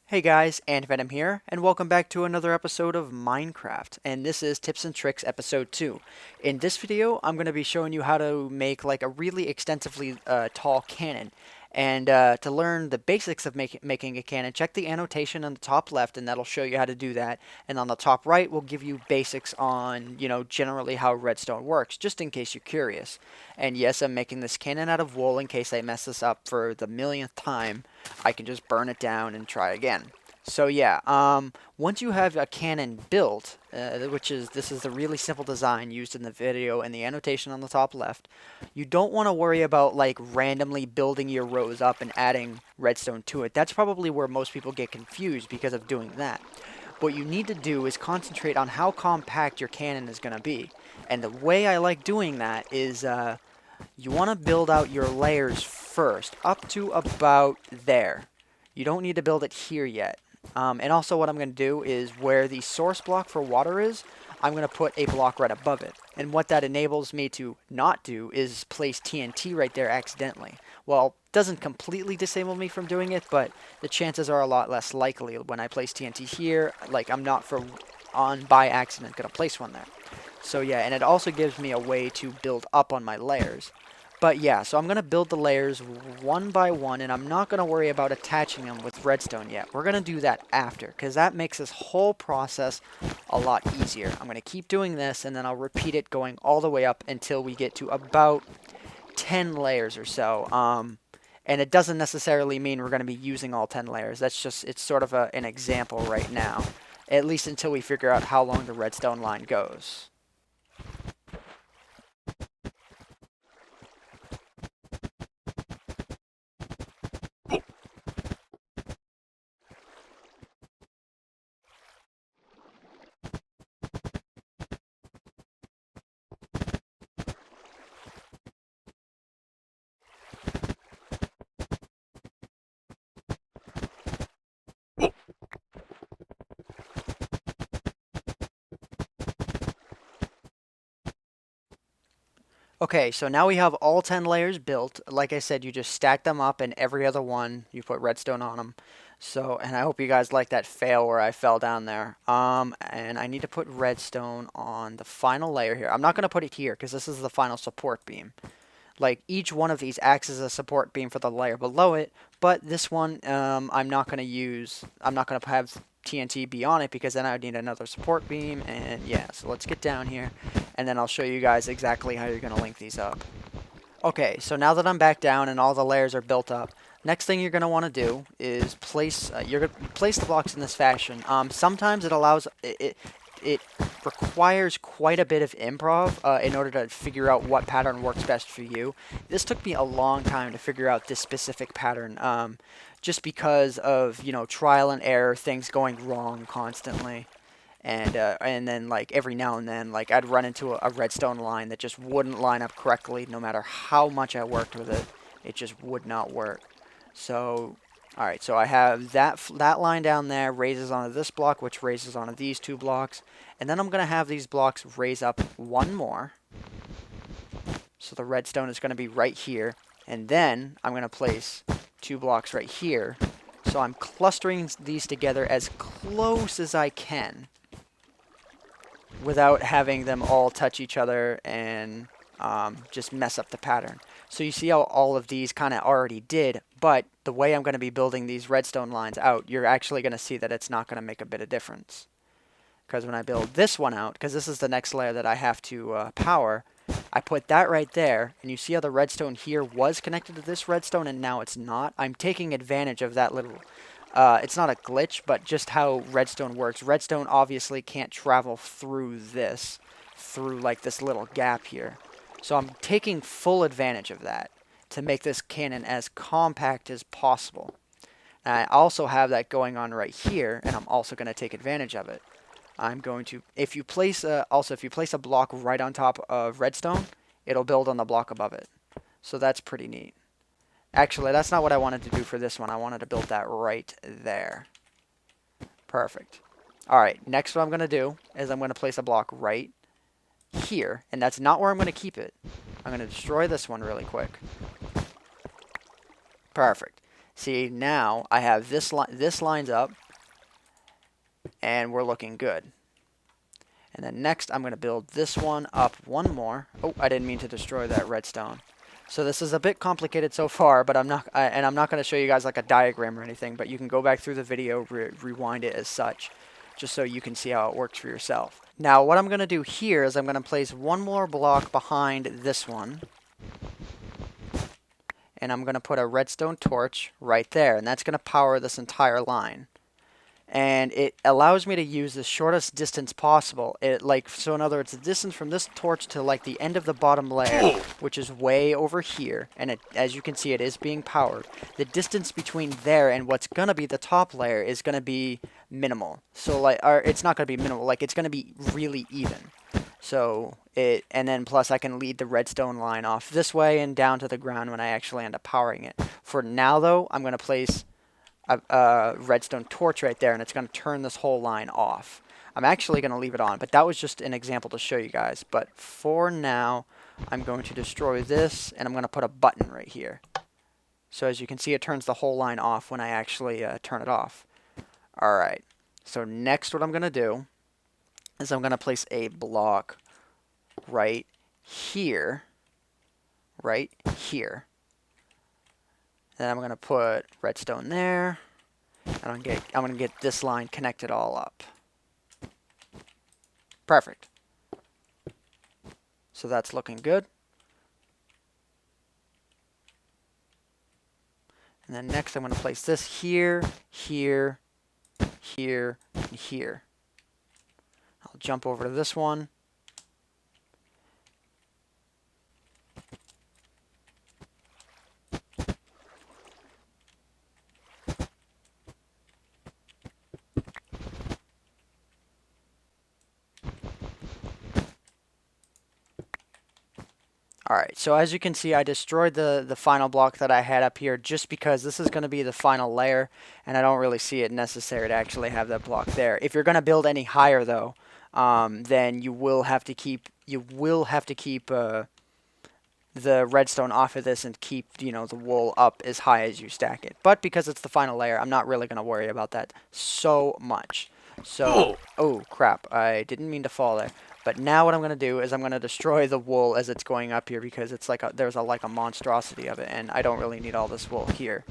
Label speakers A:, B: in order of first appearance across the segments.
A: Hey guys, AntVenom here, and welcome back to another episode of Minecraft, and this is Tips and Tricks episode 2. In this video, I'm going to be showing you how to make like a really extensively tall cannon. And to learn the basics of making a cannon, check the annotation on the top left, and that'll show you how to do that. And on the top right, we'll give you basics on, generally how redstone works, just in case you're curious. And yes, I'm making this cannon out of wool in case I mess this up for the millionth time. I can just burn it down and try again. So yeah, once you have a cannon built, this is the really simple design used in the video and the annotation on the top left, you don't want to worry about like randomly building your rows up and adding redstone to it. That's probably where most people get confused because of doing that. What you need to do is concentrate on how compact your cannon is going to be. And the way I like doing that is you want to build out your layers first, up to about there. You don't need to build it here yet. And also what I'm going to do is where the source block for water is, I'm going to put a block right above it. And what that enables me to not do is place TNT right there accidentally. Well, it doesn't completely disable me from doing it, but the chances are a lot less likely when I place TNT here. Like, I'm not by accident going to place one there. So yeah, and it also gives me a way to build up on my layers. But yeah, so I'm going to build the layers one by one, and I'm not going to worry about attaching them with redstone yet. We're going to do that after, because that makes this whole process a lot easier. I'm going to keep doing this, and then I'll repeat it going all the way up until we get to about 10 layers or so. And it doesn't necessarily mean we're going to be using all 10 layers. It's sort of an example right now, at least until we figure out how long the redstone line goes. Okay, so now we have all 10 layers built. Like I said, you just stack them up, and every other one, you put redstone on them. So, and I hope you guys like that fail where I fell down there. And I need to put redstone on the final layer here. I'm not going to put it here, because this is the final support beam. Like, each one of these acts as a support beam for the layer below it, but this one, I'm not going to have TNT be on it, because then I would need another support beam, and yeah, so let's get down here, and then I'll show you guys exactly how you're going to link these up. Okay, so now that I'm back down and all the layers are built up, next thing you're going to want to do is place the blocks in this fashion. Sometimes it requires quite a bit of improv in order to figure out what pattern works best for you. This took me a long time to figure out this specific pattern, just because of, trial and error, things going wrong constantly. And then, like, every now and then, like, I'd run into a redstone line that just wouldn't line up correctly no matter how much I worked with it. It just would not work. So, alright, so I have that line down there raises onto this block, which raises onto these two blocks. And then I'm going to have these blocks raise up one more. So the redstone is going to be right here. And then I'm going to place two blocks right here. So I'm clustering these together as close as I can, without having them all touch each other and just mess up the pattern. So you see how all of these kind of already did, but the way I'm going to be building these redstone lines out, you're actually going to see that it's not going to make a bit of difference. Because when I build this one out, because this is the next layer that I have to power, I put that right there, and you see how the redstone here was connected to this redstone and now it's not? I'm taking advantage of that little... it's not a glitch, but just how redstone works. Redstone obviously can't travel through like this little gap here. So I'm taking full advantage of that to make this cannon as compact as possible. And I also have that going on right here, and I'm also going to take advantage of it. I'm going to, if you place a block right on top of redstone, it'll build on the block above it. So that's pretty neat. Actually, that's not what I wanted to do for this one. I wanted to build that right there. Perfect. Alright, next what I'm going to do is I'm going to place a block right here, and that's not where I'm going to keep it. I'm going to destroy this one really quick. Perfect. See, now I have this lines up, and we're looking good. And then next, I'm going to build this one up one more. Oh, I didn't mean to destroy that redstone. So this is a bit complicated so far, but I'm not going to show you guys like a diagram or anything, but you can go back through the video, rewind it as such, just so you can see how it works for yourself. Now, what I'm going to do here is I'm going to place one more block behind this one, and I'm going to put a redstone torch right there, and that's going to power this entire line. And it allows me to use the shortest distance possible. So in other words, the distance from this torch to like the end of the bottom layer, which is way over here, and as you can see, it is being powered. The distance between there and what's gonna be the top layer is gonna be minimal. So it's not gonna be minimal. Like it's gonna be really even. So and then plus I can lead the redstone line off this way and down to the ground when I actually end up powering it. For now, though, I'm gonna place a redstone torch right there, and it's going to turn this whole line off. I'm actually going to leave it on, but that was just an example to show you guys. But for now, I'm going to destroy this, and I'm going to put a button right here. So as you can see, it turns the whole line off when I actually turn it off. Alright, so next what I'm going to do is I'm going to place a block right here. Right here. Then I'm going to put redstone there, and I'm going to get this line connected all up. Perfect. So that's looking good. And then next I'm going to place this here, here, here, and here. I'll jump over to this one. Alright, so as you can see, I destroyed the final block that I had up here just because this is going to be the final layer, and I don't really see it necessary to actually have that block there. If you're going to build any higher, though, then you will have to keep the redstone off of this and keep the wool up as high as you stack it. But because it's the final layer, I'm not really going to worry about that so much. So, oh crap, I didn't mean to fall there. But now what I'm going to do is I'm going to destroy the wool as it's going up here because it's like there's a monstrosity of it, and I don't really need all this wool here.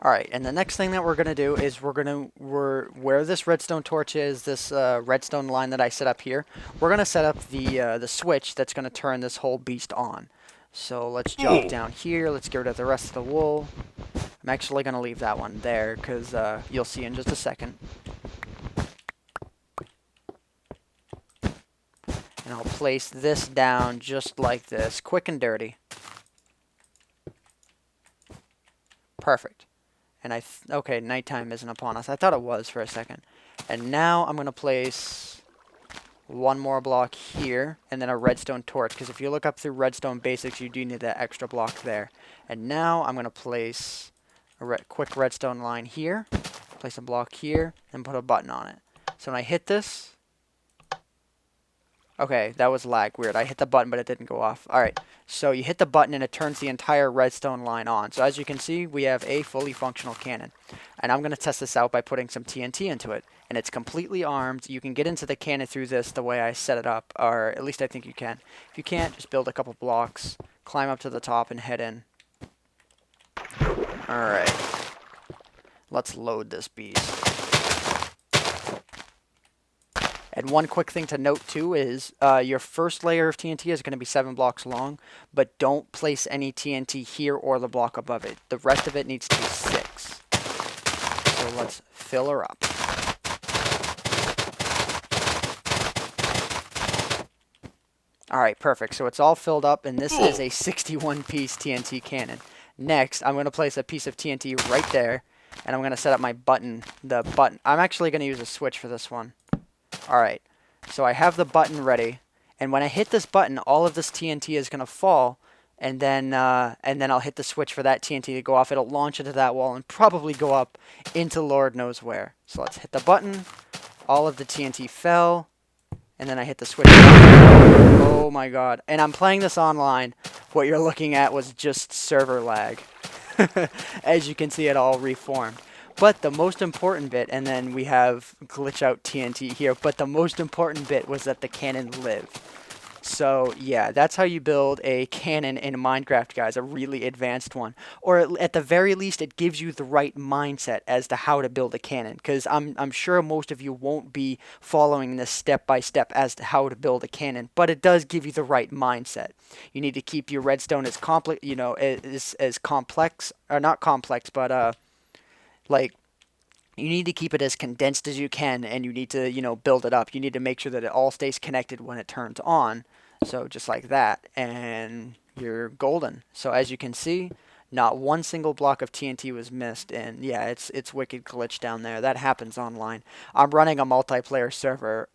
A: Alright, and the next thing that we're going to do is where this redstone torch is, this redstone line that I set up here, we're going to set up the switch that's going to turn this whole beast on. So let's jump down here, let's get rid of the rest of the wool. I'm actually going to leave that one there because you'll see in just a second. And I'll place this down just like this, quick and dirty. Perfect. And okay, nighttime isn't upon us. I thought it was for a second. And now I'm going to place one more block here, and then a redstone torch, because if you look up through Redstone Basics, you do need that extra block there. And now I'm going to place a quick redstone line here, place a block here, and put a button on it. So when I hit this, okay, that was lag. Weird. I hit the button, but it didn't go off. Alright, so you hit the button and it turns the entire redstone line on. So as you can see, we have a fully functional cannon. And I'm going to test this out by putting some TNT into it. And it's completely armed. You can get into the cannon through this the way I set it up, or at least I think you can. If you can't, just build a couple blocks, climb up to the top, and head in. Alright. Let's load this beast. And one quick thing to note too is your first layer of TNT is going to be 7 blocks long, but don't place any TNT here or the block above it. The rest of it needs to be 6. So let's fill her up. Alright, perfect. So it's all filled up, and this is a 61-piece TNT cannon. Next, I'm going to place a piece of TNT right there, and I'm going to set up my button. I'm actually going to use a switch for this one. Alright, so I have the button ready, and when I hit this button, all of this TNT is going to fall, and then I'll hit the switch for that TNT to go off. It'll launch into that wall and probably go up into Lord knows where. So let's hit the button. All of the TNT fell, and then I hit the switch. Oh my god. And I'm playing this online. What you're looking at was just server lag. As you can see, it all reformed. But the most important bit, and then we have glitch out TNT here, but the most important bit was that the cannon lived. So yeah, that's how you build a cannon in Minecraft, guys, a really advanced one. Or at the very least, it gives you the right mindset as to how to build a cannon. Because I'm sure most of you won't be following this step by step as to how to build a cannon, but it does give you the right mindset. You need to keep your redstone as complex, as complex, or not complex, but like you need to keep it as condensed as you can, and you need to, build it up. You need to make sure that it all stays connected when it turns on. So just like that, and you're golden. So as you can see, not one single block of TNT was missed, and yeah, it's wicked glitch down there. That happens online. I'm running a multiplayer server,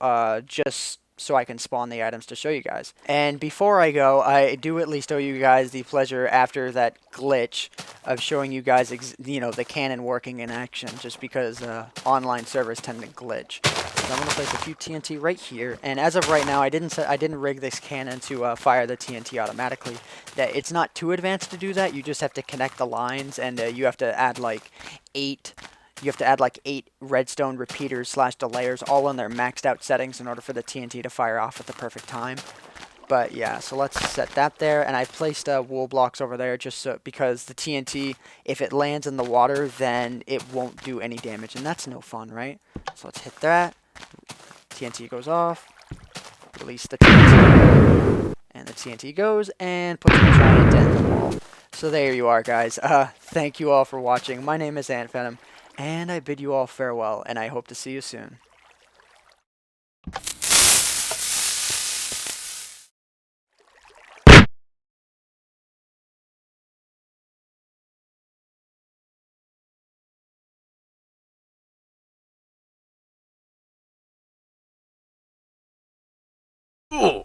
A: just so I can spawn the items to show you guys. And before I go, I do at least owe you guys the pleasure after that glitch of showing you guys, the cannon working in action, just because online servers tend to glitch. So I'm gonna place a few TNT right here, and as of right now, I didn't rig this cannon to fire the TNT automatically. That it's not too advanced to do that. You just have to connect the lines, and you have to add like 8. You have to add like 8 redstone repeaters slash delayers, all on their maxed out settings in order for the TNT to fire off at the perfect time. But yeah, so let's set that there, and I placed wool blocks over there just so, because the TNT, if it lands in the water, then it won't do any damage, and that's no fun, right? So let's hit that. TNT goes off. Release the TNT, and the TNT goes and puts a giant dent in the wall. So there you are, guys. Thank you all for watching. My name is AntVenom, and I bid you all farewell, and I hope to see you soon.
B: Oh!